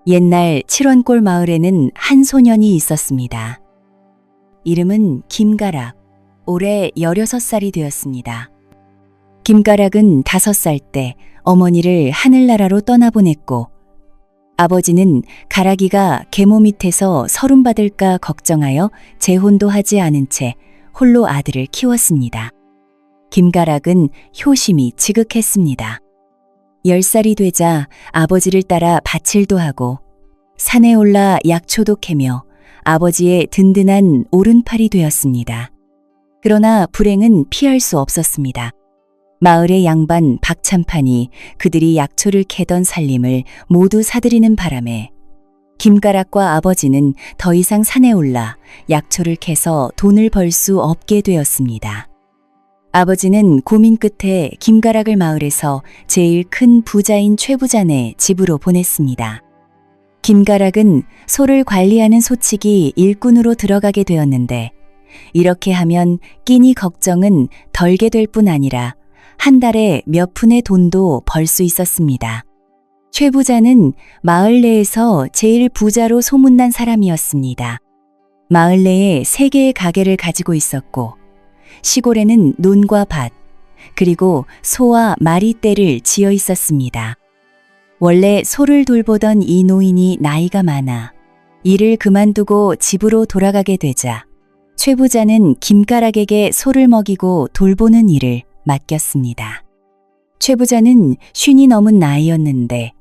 옛날 칠원골 마을에는 한 소년이 있었습니다. 이름은 김가락. 올해 16살이 되었습니다. 김가락은 5살 때 어머니를 하늘나라로 떠나보냈고, 아버지는 가락이가 계모 밑에서 서름받을까 걱정하여 재혼도 하지 않은 채 홀로 아들을 키웠습니다. 김가락은 효심이 지극했습니다. 10살이 되자 아버지를 따라 밭일도 하고 산에 올라 약초도 캐며 아버지의 든든한 오른팔이 되었습니다. 그러나 불행은 피할 수 없었습니다. 마을의 양반 박참판이 그들이 약초를 캐던 살림을 모두 사들이는 바람에 김가락과 아버지는 더 이상 산에 올라 약초를 캐서 돈을 벌 수 없게 되었습니다. 아버지는 고민 끝에 김가락을 마을에서 제일 큰 부자인 최부자네 집으로 보냈습니다. 김가락은 소를 관리하는 소치기 일꾼으로 들어가게 되었는데, 이렇게 하면 끼니 걱정은 덜게 될 뿐 아니라 한 달에 몇 푼의 돈도 벌 수 있었습니다. 최부자는 마을 내에서 제일 부자로 소문난 사람이었습니다. 마을 내에 3개의 가게를 가지고 있었고, 시골에는 논과 밭, 그리고 소와 마리떼를 지어 있었습니다. 원래 소를 돌보던 이 노인이 나이가 많아 일을 그만두고 집으로 돌아가게 되자 최 부자는 김가락에게 소를 먹이고 돌보는 일을 맡겼습니다. 최 부자는 50이 넘은 나이였는데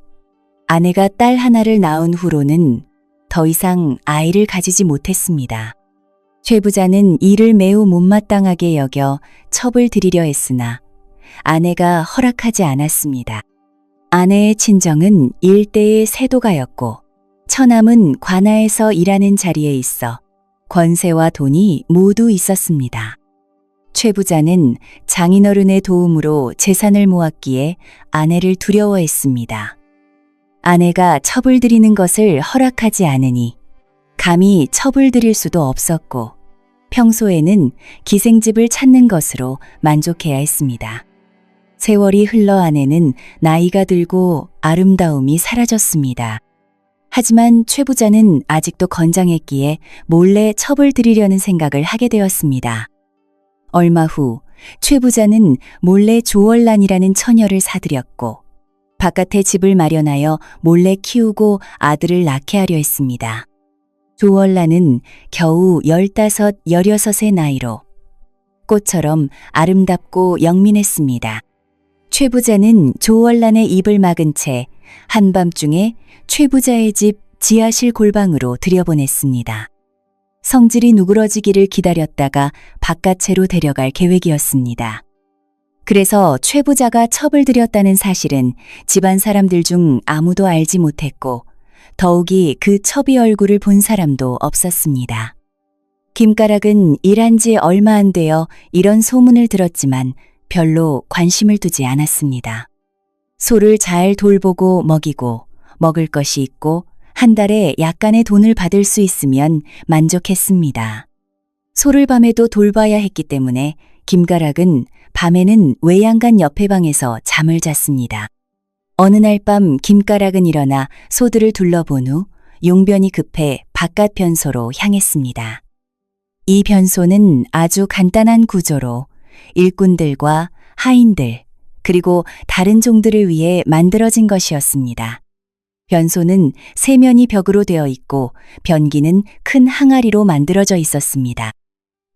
아내가 딸 하나를 낳은 후로는 더 이상 아이를 가지지 못했습니다. 최 부자는 이를 매우 못마땅하게 여겨 첩을 들이려 했으나 아내가 허락하지 않았습니다. 아내의 친정은 일대의 세도가였고 처남은 관아에서 일하는 자리에 있어 권세와 돈이 모두 있었습니다. 최 부자는 장인어른의 도움으로 재산을 모았기에 아내를 두려워했습니다. 아내가 첩을 들이는 것을 허락하지 않으니 감히 첩을 들일 수도 없었고 평소에는 기생집을 찾는 것으로 만족해야 했습니다. 세월이 흘러 아내는 나이가 들고 아름다움이 사라졌습니다. 하지만 최 부자는 아직도 건장했기에 몰래 첩을 들이려는 생각을 하게 되었습니다. 얼마 후 최 부자는 몰래 조월란이라는 처녀를 사들였고 바깥에 집을 마련하여 몰래 키우고 아들을 낳게 하려 했습니다. 조월란은 겨우 15, 16의 나이로 꽃처럼 아름답고 영민했습니다. 최 부자는 조월란의 입을 막은 채 한밤중에 최 부자의 집 지하실 골방으로 들여보냈습니다. 성질이 누그러지기를 기다렸다가 바깥채로 데려갈 계획이었습니다. 그래서 최 부자가 첩을 들였다는 사실은 집안 사람들 중 아무도 알지 못했고 더욱이 그 첩의 얼굴을 본 사람도 없었습니다. 김가락은 일한 지 얼마 안 되어 이런 소문을 들었지만 별로 관심을 두지 않았습니다. 소를 잘 돌보고 먹이고 먹을 것이 있고 한 달에 약간의 돈을 받을 수 있으면 만족했습니다. 소를 밤에도 돌봐야 했기 때문에 김가락은 밤에는 외양간 옆에 방에서 잠을 잤습니다. 어느 날 밤 김가락은 일어나 소들을 둘러본 후 용변이 급해 바깥 변소로 향했습니다. 이 변소는 아주 간단한 구조로 일꾼들과 하인들 그리고 다른 종들을 위해 만들어진 것이었습니다. 변소는 세면이 벽으로 되어 있고 변기는 큰 항아리로 만들어져 있었습니다.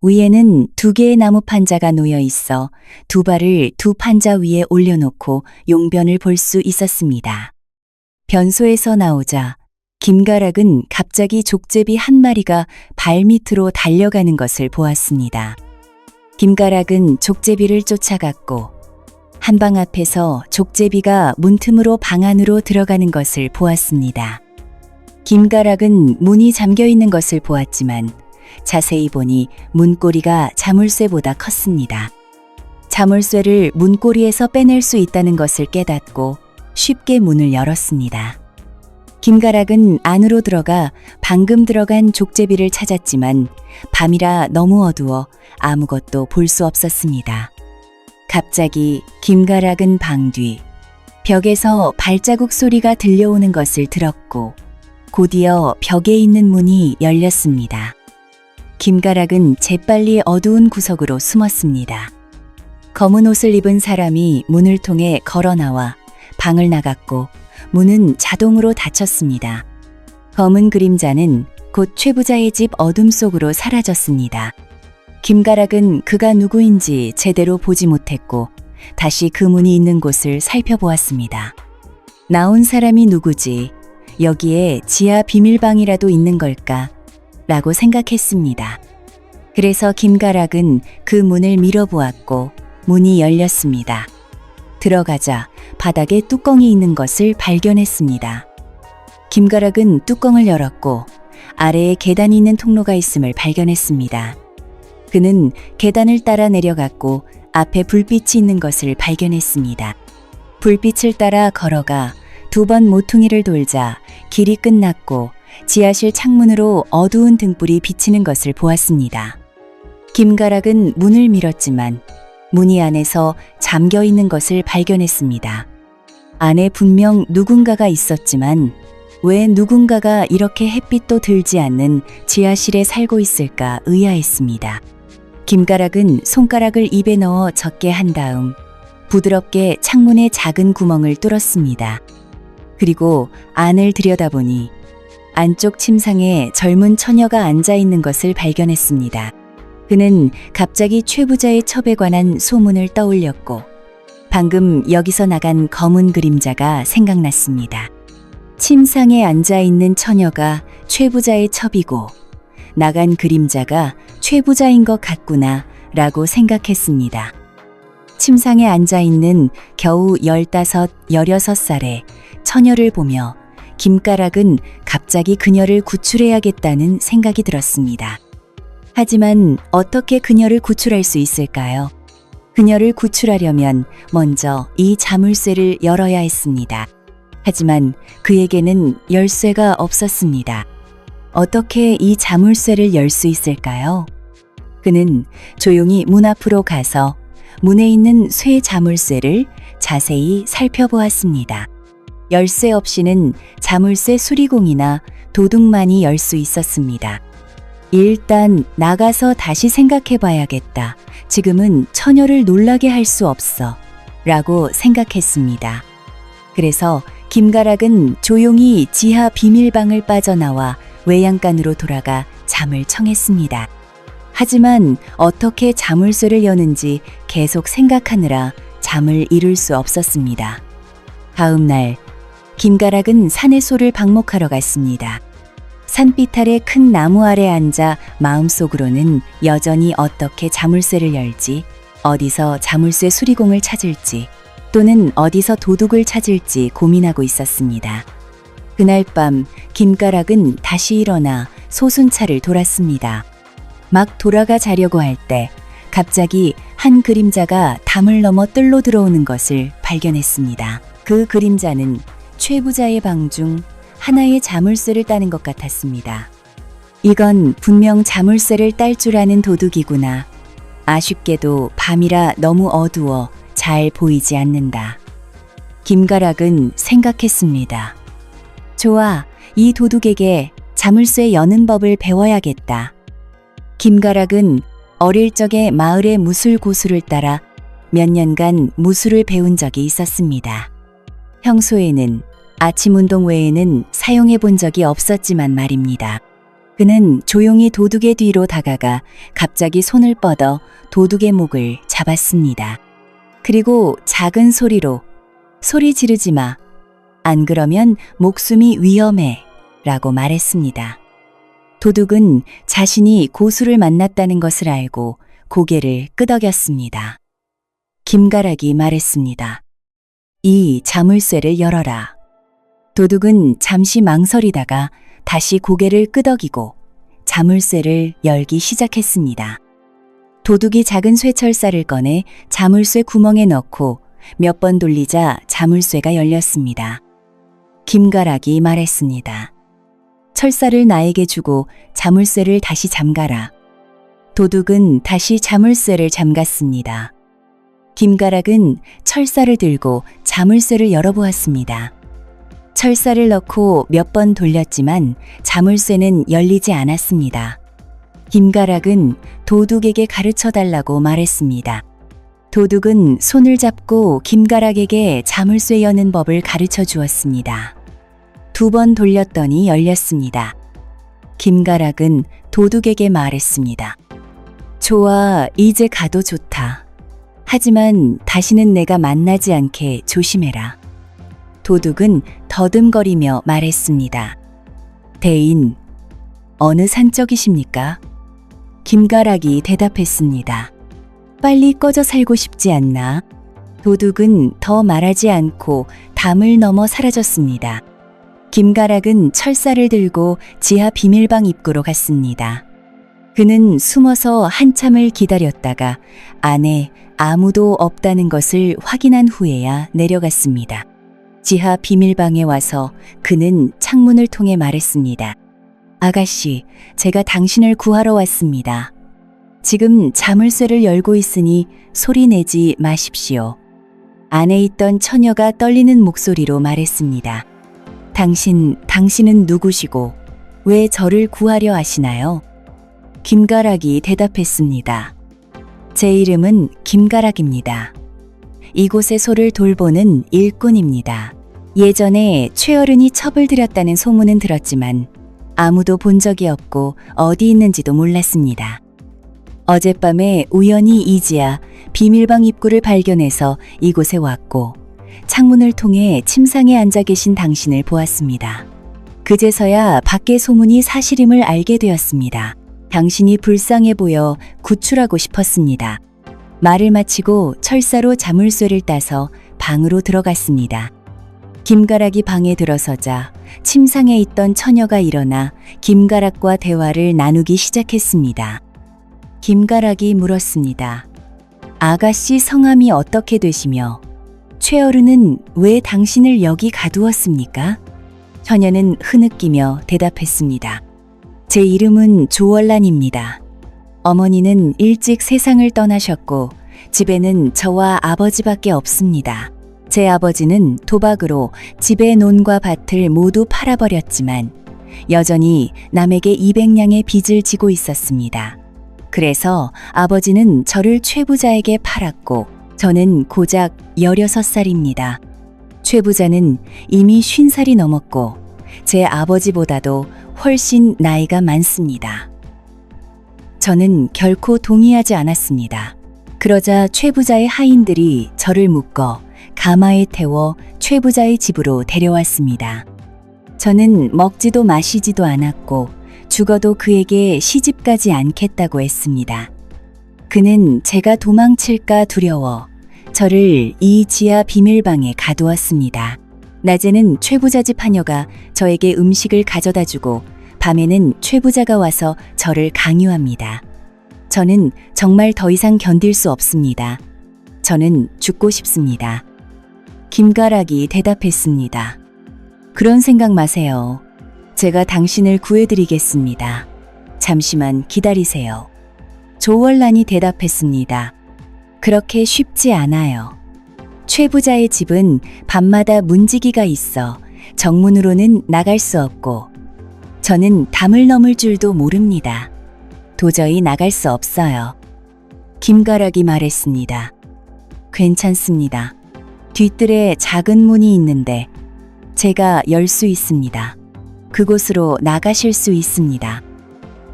위에는 2개의 나무 판자가 놓여 있어 2발을 2 판자 위에 올려놓고 용변을 볼 수 있었습니다. 변소에서 나오자 김가락은 갑자기 족제비 한 마리가 발 밑으로 달려가는 것을 보았습니다. 김가락은 족제비를 쫓아갔고 한방 앞에서 족제비가 문틈으로 방 안으로 들어가는 것을 보았습니다. 김가락은 문이 잠겨 있는 것을 보았지만 자세히 보니 문고리가 자물쇠보다 컸습니다. 자물쇠를 문고리에서 빼낼 수 있다는 것을 깨닫고 쉽게 문을 열었습니다. 김가락은 안으로 들어가 방금 들어간 족제비를 찾았지만 밤이라 너무 어두워 아무것도 볼 수 없었습니다. 갑자기 김가락은 방 뒤 벽에서 발자국 소리가 들려오는 것을 들었고 곧이어 벽에 있는 문이 열렸습니다. 김가락은 재빨리 어두운 구석으로 숨었습니다. 검은 옷을 입은 사람이 문을 통해 걸어 나와 방을 나갔고 문은 자동으로 닫혔습니다. 검은 그림자는 곧 최부자의 집 어둠 속으로 사라졌습니다. 김가락은 그가 누구인지 제대로 보지 못했고 다시 그 문이 있는 곳을 살펴보았습니다. 나온 사람이 누구지? 여기에 지하 비밀방이라도 있는 걸까? 라고 생각했습니다. 그래서 김가락은 그 문을 밀어보았고 문이 열렸습니다. 들어가자 바닥에 뚜껑이 있는 것을 발견했습니다. 김가락은 뚜껑을 열었고 아래에 계단이 있는 통로가 있음을 발견했습니다. 그는 계단을 따라 내려갔고 앞에 불빛이 있는 것을 발견했습니다. 불빛을 따라 걸어가 2번 모퉁이를 돌자 길이 끝났고 지하실 창문으로 어두운 등불이 비치는 것을 보았습니다. 김가락은 문을 밀었지만 문이 안에서 잠겨 있는 것을 발견했습니다. 안에 분명 누군가가 있었지만 왜 누군가가 이렇게 햇빛도 들지 않는 지하실에 살고 있을까 의아했습니다. 김가락은 손가락을 입에 넣어 젖게 한 다음 부드럽게 창문의 작은 구멍을 뚫었습니다. 그리고 안을 들여다보니 안쪽 침상에 젊은 처녀가 앉아 있는 것을 발견했습니다. 그는 갑자기 최부자의 첩에 관한 소문을 떠올렸고 방금 여기서 나간 검은 그림자가 생각났습니다. 침상에 앉아 있는 처녀가 최부자의 첩이고 나간 그림자가 최부자인 것 같구나 라고 생각했습니다. 침상에 앉아 있는 겨우 15, 16살의 처녀를 보며 김가락은 갑자기 그녀를 구출해야겠다는 생각이 들었습니다. 하지만 어떻게 그녀를 구출할 수 있을까요? 그녀를 구출하려면 먼저 이 자물쇠를 열어야 했습니다. 하지만 그에게는 열쇠가 없었습니다. 어떻게 이 자물쇠를 열 수 있을까요? 그는 조용히 문 앞으로 가서 문에 있는 쇠 자물쇠를 자세히 살펴보았습니다. 열쇠 없이는 자물쇠 수리공이나 도둑만이 열 수 있었습니다. 일단 나가서 다시 생각해봐야겠다. 지금은 처녀를 놀라게 할 수 없어. 라고 생각했습니다. 그래서 김가락은 조용히 지하 비밀방을 빠져나와 외양간으로 돌아가 잠을 청했습니다. 하지만 어떻게 자물쇠를 여는지 계속 생각하느라 잠을 이룰 수 없었습니다. 다음 날 김가락은 산의 소를 방목하러 갔습니다. 산빛 아래 큰 나무 아래 앉아 마음속으로는 여전히 어떻게 자물쇠를 열지, 어디서 자물쇠 수리공을 찾을지, 또는 어디서 도둑을 찾을지 고민하고 있었습니다. 그날 밤 김가락은 다시 일어나 소순차를 돌았습니다. 막 돌아가 자려고 할 때 갑자기 한 그림자가 담을 넘어 뜰로 들어오는 것을 발견했습니다. 그 그림자는 최부자의 방 중 하나의 자물쇠를 따는 것 같았습니다. 이건 분명 자물쇠를 딸 줄 아는 도둑이구나. 아쉽게도 밤이라 너무 어두워 잘 보이지 않는다. 김가락은 생각했습니다. 좋아, 이 도둑에게 자물쇠 여는 법을 배워야겠다. 김가락은 어릴 적에 마을의 무술 고수를 따라 몇 년간 무술을 배운 적이 있었습니다. 평소에는 아침 운동 외에는 사용해 본 적이 없었지만 말입니다. 그는 조용히 도둑의 뒤로 다가가 갑자기 손을 뻗어 도둑의 목을 잡았습니다. 그리고 작은 소리로 소리 지르지 마. 안 그러면 목숨이 위험해. 라고 말했습니다. 도둑은 자신이 고수를 만났다는 것을 알고 고개를 끄덕였습니다. 김가락이 말했습니다. 이 자물쇠를 열어라. 도둑은 잠시 망설이다가 다시 고개를 끄덕이고 자물쇠를 열기 시작했습니다. 도둑이 작은 쇠철사를 꺼내 자물쇠 구멍에 넣고 몇 번 돌리자 자물쇠가 열렸습니다. 김가락이 말했습니다. 철사를 나에게 주고 자물쇠를 다시 잠가라. 도둑은 다시 자물쇠를 잠갔습니다. 김가락은 철사를 들고 자물쇠를 열어보았습니다. 철사를 넣고 몇 번 돌렸지만 자물쇠는 열리지 않았습니다. 김가락은 도둑에게 가르쳐 달라고 말했습니다. 도둑은 손을 잡고 김가락에게 자물쇠 여는 법을 가르쳐 주었습니다. 2번 돌렸더니 열렸습니다. 김가락은 도둑에게 말했습니다. 좋아, 이제 가도 좋다. 하지만 다시는 내가 만나지 않게 조심해라. 도둑은 더듬거리며 말했습니다. 대인, 어느 산적이십니까? 김가락이 대답했습니다. 빨리 꺼져 살고 싶지 않나? 도둑은 더 말하지 않고 담을 넘어 사라졌습니다. 김가락은 철사를 들고 지하 비밀방 입구로 갔습니다. 그는 숨어서 한참을 기다렸다가 안에 아무도 없다는 것을 확인한 후에야 내려갔습니다. 지하 비밀방에 와서 그는 창문을 통해 말했습니다. 아가씨, 제가 당신을 구하러 왔습니다. 지금 자물쇠를 열고 있으니 소리 내지 마십시오. 안에 있던 처녀가 떨리는 목소리로 말했습니다. 당신은 누구시고 왜 저를 구하려 하시나요? 김가락이 대답했습니다. 제 이름은 김가락입니다. 이곳의 소를 돌보는 일꾼입니다. 예전에 최어른이 첩을 들였다는 소문은 들었지만 아무도 본 적이 없고 어디 있는지도 몰랐습니다. 어젯밤에 우연히 이지아 비밀방 입구를 발견해서 이곳에 왔고 창문을 통해 침상에 앉아 계신 당신을 보았습니다. 그제서야 밖의 소문이 사실임을 알게 되었습니다. 당신이 불쌍해 보여 구출하고 싶었습니다. 말을 마치고 철사로 자물쇠를 따서 방으로 들어갔습니다. 김가락이 방에 들어서자 침상에 있던 처녀가 일어나 김가락과 대화를 나누기 시작했습니다. 김가락이 물었습니다. 아가씨 성함이 어떻게 되시며 최어른은 왜 당신을 여기 가두었습니까? 처녀는 흐느끼며 대답했습니다. 제 이름은 조월란입니다. 어머니는 일찍 세상을 떠나셨고 집에는 저와 아버지밖에 없습니다. 제 아버지는 도박으로 집의 논과 밭을 모두 팔아버렸지만 여전히 남에게 200냥의 빚을 지고 있었습니다. 그래서 아버지는 저를 최부자에게 팔았고 저는 고작 16살입니다. 최부자는 이미 50살이 넘었고 제 아버지보다도 훨씬 나이가 많습니다. 저는 결코 동의하지 않았습니다. 그러자 최부자의 하인들이 저를 묶어 가마에 태워 최부자의 집으로 데려왔습니다. 저는 먹지도 마시지도 않았고 죽어도 그에게 시집가지 않겠다고 했습니다. 그는 제가 도망칠까 두려워 저를 이 지하 비밀방에 가두었습니다. 낮에는 최부자 집 하녀가 저에게 음식을 가져다 주고 밤에는 최부자가 와서 저를 강요합니다. 저는 정말 더 이상 견딜 수 없습니다. 저는 죽고 싶습니다. 김가락이 대답했습니다. 그런 생각 마세요. 제가 당신을 구해드리겠습니다. 잠시만 기다리세요. 조월란이 대답했습니다. 그렇게 쉽지 않아요. 최부자의 집은 밤마다 문지기가 있어 정문으로는 나갈 수 없고 저는 담을 넘을 줄도 모릅니다. 도저히 나갈 수 없어요. 김가락이 말했습니다. 괜찮습니다. 뒤뜰에 작은 문이 있는데 제가 열 수 있습니다. 그곳으로 나가실 수 있습니다.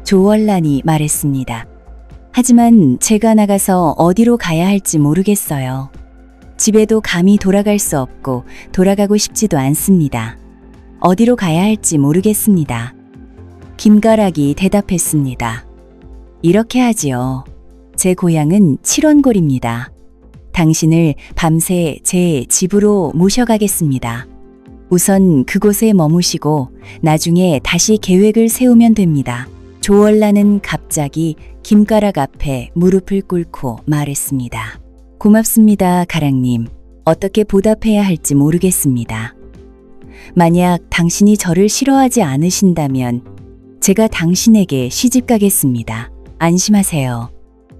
조월란이 말했습니다. 하지만 제가 나가서 어디로 가야 할지 모르겠어요. 집에도 감히 돌아갈 수 없고 돌아가고 싶지도 않습니다. 어디로 가야 할지 모르겠습니다. 김가락이 대답했습니다. 이렇게 하지요. 제 고향은 칠원골입니다. 당신을 밤새 제 집으로 모셔가겠습니다. 우선 그곳에 머무시고 나중에 다시 계획을 세우면 됩니다. 조월란은 갑자기 김가락 앞에 무릎을 꿇고 말했습니다. 고맙습니다, 가락님. 어떻게 보답해야 할지 모르겠습니다. 만약 당신이 저를 싫어하지 않으신다면 제가 당신에게 시집 가겠습니다. 안심하세요.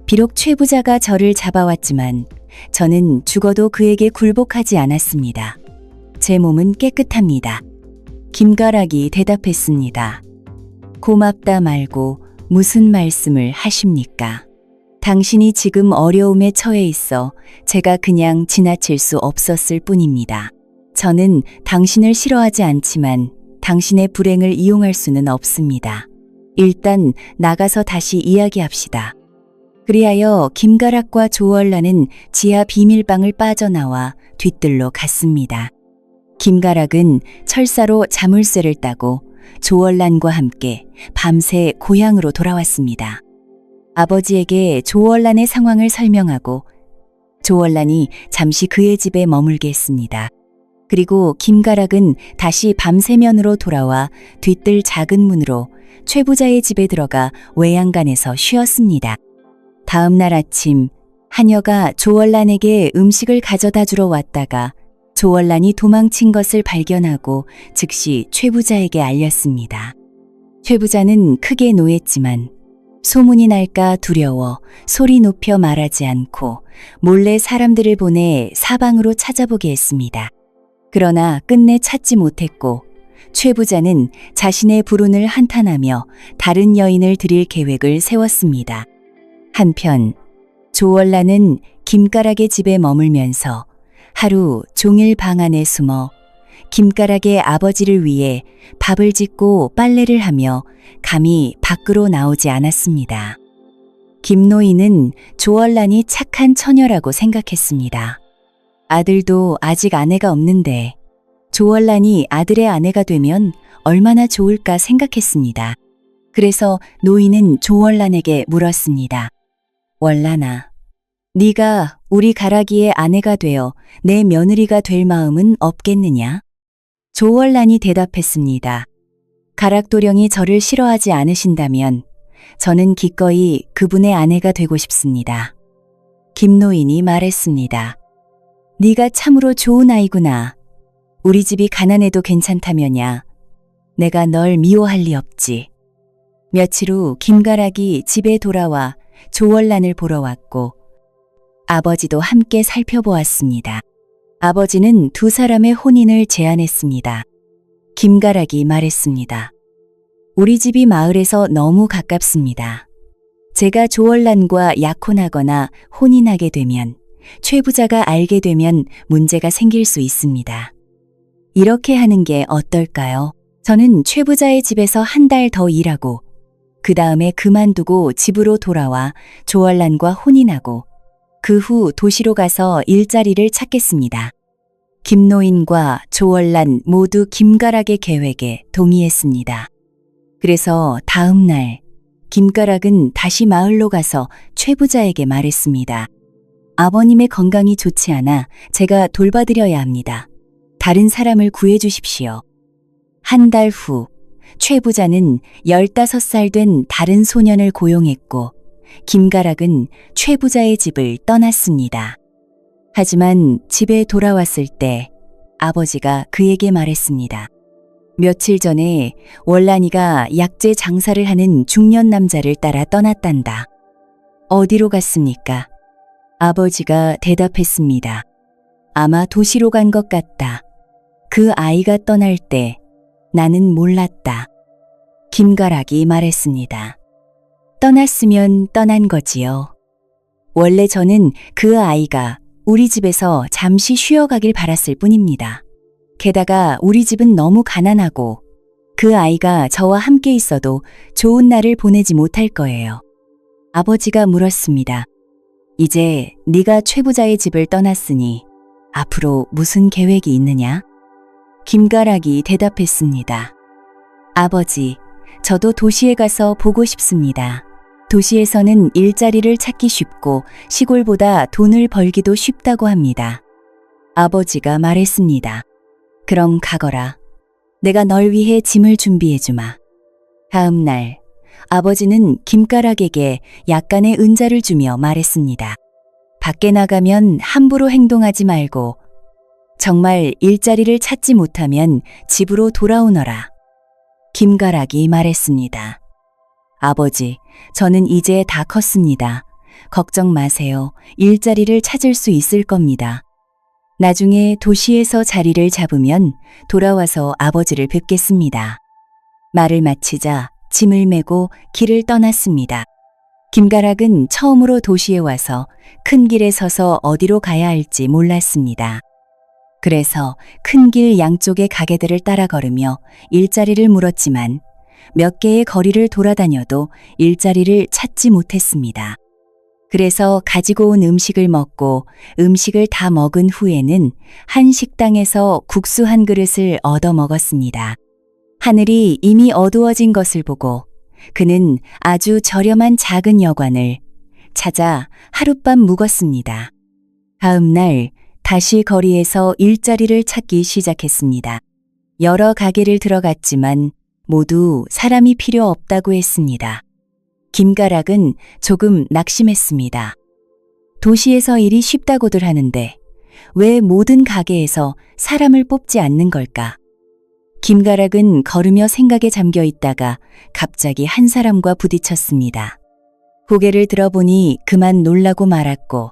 비록 최부자가 저를 잡아왔지만 저는 죽어도 그에게 굴복하지 않았습니다. 제 몸은 깨끗합니다. 김가락이 대답했습니다. 고맙다 말고 무슨 말씀을 하십니까? 당신이 지금 어려움에 처해 있어 제가 그냥 지나칠 수 없었을 뿐입니다. 저는 당신을 싫어하지 않지만 당신의 불행을 이용할 수는 없습니다. 일단 나가서 다시 이야기합시다. 그리하여 김가락과 조월란은 지하 비밀방을 빠져나와 뒤뜰로 갔습니다. 김가락은 철사로 자물쇠를 따고 조월란과 함께 밤새 고향으로 돌아왔습니다. 아버지에게 조월란의 상황을 설명하고 조월란이 잠시 그의 집에 머물게 했습니다. 그리고 김가락은 다시 밤새면으로 돌아와 뒤뜰 작은 문으로 최 부자의 집에 들어가 외양간에서 쉬었습니다. 다음 날 아침 하녀가 조월란에게 음식을 가져다 주러 왔다가 조월란이 도망친 것을 발견하고 즉시 최 부자에게 알렸습니다. 최 부자는 크게 노했지만 소문이 날까 두려워 소리 높여 말하지 않고 몰래 사람들을 보내 사방으로 찾아보게 했습니다. 그러나 끝내 찾지 못했고 최 부자는 자신의 불운을 한탄하며 다른 여인을 들일 계획을 세웠습니다. 한편 조월란은 김가락의 집에 머물면서 하루 종일 방 안에 숨어 김가락의 아버지를 위해 밥을 짓고 빨래를 하며 감히 밖으로 나오지 않았습니다. 김노인은 조월란이 착한 처녀라고 생각했습니다. 아들도 아직 아내가 없는데 조월란이 아들의 아내가 되면 얼마나 좋을까 생각했습니다. 그래서 노인은 조월란에게 물었습니다. 월란아, 네가 우리 가락이의 아내가 되어 내 며느리가 될 마음은 없겠느냐? 조월란이 대답했습니다. 가락도령이 저를 싫어하지 않으신다면 저는 기꺼이 그분의 아내가 되고 싶습니다. 김노인이 말했습니다. 네가 참으로 좋은 아이구나. 우리 집이 가난해도 괜찮다면야. 내가 널 미워할 리 없지. 며칠 후 김가락이 집에 돌아와 조월란을 보러 왔고 아버지도 함께 살펴보았습니다. 아버지는 두 사람의 혼인을 제안했습니다. 김가락이 말했습니다. 우리 집이 마을에서 너무 가깝습니다. 제가 조월란과 약혼하거나 혼인하게 되면 최 부자가 알게 되면 문제가 생길 수 있습니다. 이렇게 하는 게 어떨까요? 저는 최 부자의 집에서 한 달 더 일하고 그 다음에 그만두고 집으로 돌아와 조월란과 혼인하고 그 후 도시로 가서 일자리를 찾겠습니다. 김노인과 조월란 모두 김가락의 계획에 동의했습니다. 그래서 다음 날 김가락은 다시 마을로 가서 최 부자에게 말했습니다. 아버님의 건강이 좋지 않아 제가 돌봐드려야 합니다. 다른 사람을 구해주십시오. 한 달 후 최 부자는 15살 된 다른 소년을 고용했고 김가락은 최 부자의 집을 떠났습니다. 하지만 집에 돌아왔을 때 아버지가 그에게 말했습니다. 며칠 전에 월란이가 약재 장사를 하는 중년 남자를 따라 떠났단다. 어디로 갔습니까? 아버지가 대답했습니다. 아마 도시로 간 것 같다. 그 아이가 떠날 때 나는 몰랐다. 김가락이 말했습니다. 떠났으면 떠난 거지요. 원래 저는 그 아이가 우리 집에서 잠시 쉬어가길 바랐을 뿐입니다. 게다가 우리 집은 너무 가난하고 그 아이가 저와 함께 있어도 좋은 날을 보내지 못할 거예요. 아버지가 물었습니다. 이제 네가 최 부자의 집을 떠났으니 앞으로 무슨 계획이 있느냐? 김가락이 대답했습니다. 아버지, 저도 도시에 가서 보고 싶습니다. 도시에서는 일자리를 찾기 쉽고 시골보다 돈을 벌기도 쉽다고 합니다. 아버지가 말했습니다. 그럼 가거라. 내가 널 위해 짐을 준비해주마. 다음 날 아버지는 김가락에게 약간의 은자를 주며 말했습니다. 밖에 나가면 함부로 행동하지 말고 정말 일자리를 찾지 못하면 집으로 돌아오너라. 김가락이 말했습니다. 아버지, 저는 이제 다 컸습니다. 걱정 마세요. 일자리를 찾을 수 있을 겁니다. 나중에 도시에서 자리를 잡으면 돌아와서 아버지를 뵙겠습니다. 말을 마치자 짐을 메고 길을 떠났습니다. 김가락은 처음으로 도시에 와서 큰 길에 서서 어디로 가야 할지 몰랐습니다. 그래서 큰 길 양쪽의 가게들을 따라 걸으며 일자리를 물었지만 몇 개의 거리를 돌아다녀도 일자리를 찾지 못했습니다. 그래서 가지고 온 음식을 먹고 음식을 다 먹은 후에는 한 식당에서 국수 한 그릇을 얻어 먹었습니다. 하늘이 이미 어두워진 것을 보고 그는 아주 저렴한 작은 여관을 찾아 하룻밤 묵었습니다. 다음 날 다시 거리에서 일자리를 찾기 시작했습니다. 여러 가게를 들어갔지만 모두 사람이 필요 없다고 했습니다. 김가락은 조금 낙심했습니다. 도시에서 일이 쉽다고들 하는데 왜 모든 가게에서 사람을 뽑지 않는 걸까? 김가락은 걸으며 생각에 잠겨 있다가 갑자기 한 사람과 부딪혔습니다. 고개를 들어보니 그만 놀라고 말았고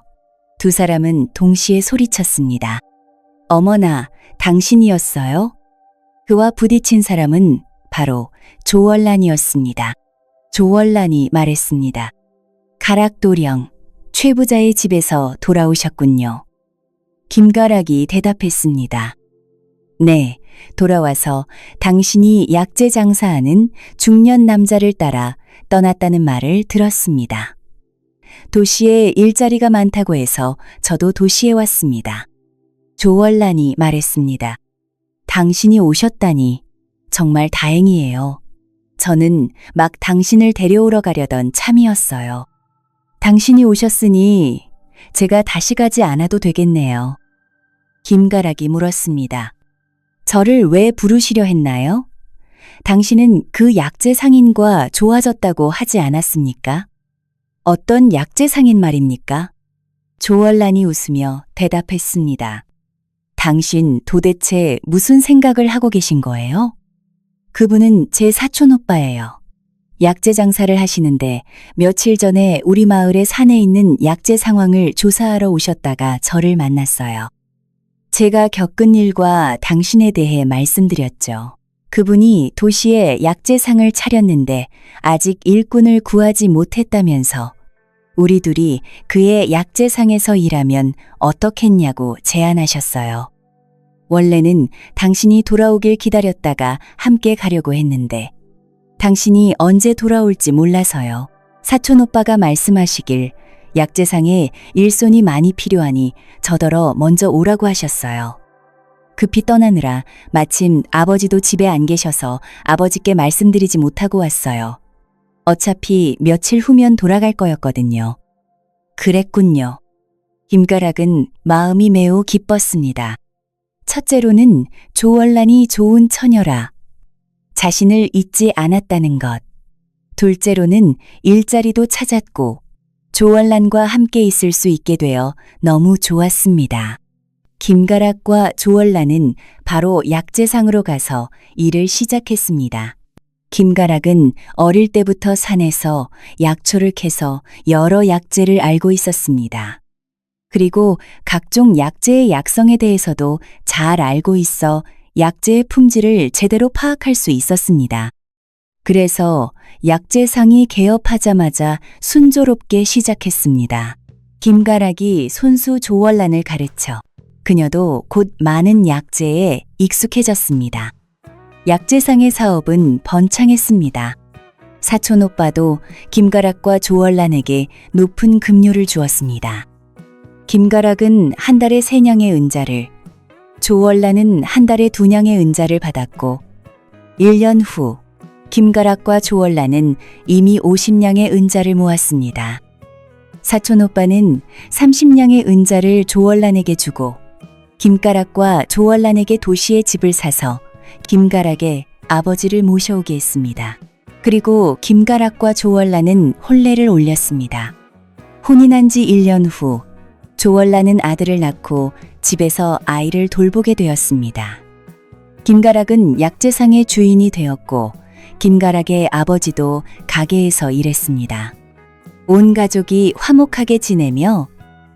두 사람은 동시에 소리쳤습니다. 어머나, 당신이었어요? 그와 부딪힌 사람은 바로 조월란이었습니다. 조월란이 말했습니다. 가락도령, 최부자의 집에서 돌아오셨군요. 김가락이 대답했습니다. 네, 돌아와서 당신이 약재 장사하는 중년 남자를 따라 떠났다는 말을 들었습니다. 도시에 일자리가 많다고 해서 저도 도시에 왔습니다. 조월란이 말했습니다. 당신이 오셨다니 정말 다행이에요. 저는 막 당신을 데려오러 가려던 참이었어요. 당신이 오셨으니 제가 다시 가지 않아도 되겠네요. 김가락이 물었습니다. 저를 왜 부르시려 했나요? 당신은 그 약재 상인과 좋아졌다고 하지 않았습니까? 어떤 약재 상인 말입니까? 조월란이 웃으며 대답했습니다. 당신 도대체 무슨 생각을 하고 계신 거예요? 그분은 제 사촌 오빠예요. 약재 장사를 하시는데 며칠 전에 우리 마을의 산에 있는 약재 상황을 조사하러 오셨다가 저를 만났어요. 제가 겪은 일과 당신에 대해 말씀드렸죠. 그분이 도시에 약재상을 차렸는데 아직 일꾼을 구하지 못했다면서 우리 둘이 그의 약재상에서 일하면 어떻겠냐고 제안하셨어요. 원래는 당신이 돌아오길 기다렸다가 함께 가려고 했는데 당신이 언제 돌아올지 몰라서요. 사촌 오빠가 말씀하시길 약재상에 일손이 많이 필요하니 저더러 먼저 오라고 하셨어요. 급히 떠나느라 마침 아버지도 집에 안 계셔서 아버지께 말씀드리지 못하고 왔어요. 어차피 며칠 후면 돌아갈 거였거든요. 그랬군요. 김가락은 마음이 매우 기뻤습니다. 첫째로는 조월란이 좋은 처녀라 자신을 잊지 않았다는 것. 둘째로는 일자리도 찾았고 조월란과 함께 있을 수 있게 되어 너무 좋았습니다. 김가락과 조월란은 바로 약재상으로 가서 일을 시작했습니다. 김가락은 어릴 때부터 산에서 약초를 캐서 여러 약재를 알고 있었습니다. 그리고 각종 약재의 약성에 대해서도 잘 알고 있어 약재의 품질을 제대로 파악할 수 있었습니다. 그래서 약재상이 개업하자마자 순조롭게 시작했습니다. 김가락이 손수 조월란을 가르쳐 그녀도 곧 많은 약재에 익숙해졌습니다. 약재상의 사업은 번창했습니다. 사촌 오빠도 김가락과 조월란에게 높은 급료를 주었습니다. 김가락은 한 달에 3냥의 은자를, 조월란은 한 달에 2냥의 은자를 받았고 1년 후 김가락과 조월란은 이미 50냥의 은자를 모았습니다. 사촌 오빠는 30냥의 은자를 조월란에게 주고 김가락과 조월란에게 도시에 집을 사서 김가락의 아버지를 모셔오게 했습니다. 그리고 김가락과 조월란은 혼례를 올렸습니다. 혼이 난 지 1년 후 조월란은 아들을 낳고 집에서 아이를 돌보게 되었습니다. 김가락은 약재상의 주인이 되었고 김가락의 아버지도 가게에서 일했습니다. 온 가족이 화목하게 지내며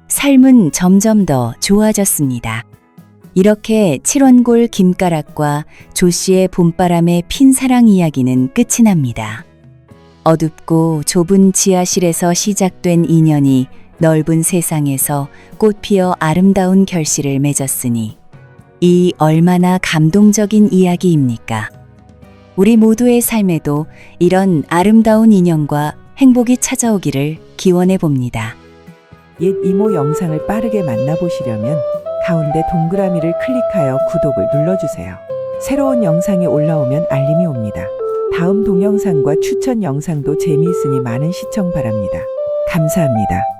삶은 점점 더 좋아졌습니다. 이렇게 칠원골 김가락과 조 씨의 봄바람에 핀 사랑 이야기는 끝이 납니다. 어둡고 좁은 지하실에서 시작된 인연이 넓은 세상에서 꽃피어 아름다운 결실을 맺었으니 이 얼마나 감동적인 이야기입니까? 우리 모두의 삶에도 이런 아름다운 인연과 행복이 찾아오기를 기원해 봅니다. 옛 이모 영상을 빠르게 만나보시려면 가운데 동그라미를 클릭하여 구독을 눌러주세요. 새로운 영상이 올라오면 알림이 옵니다. 다음 동영상과 추천 영상도 재미있으니 많은 시청 바랍니다. 감사합니다.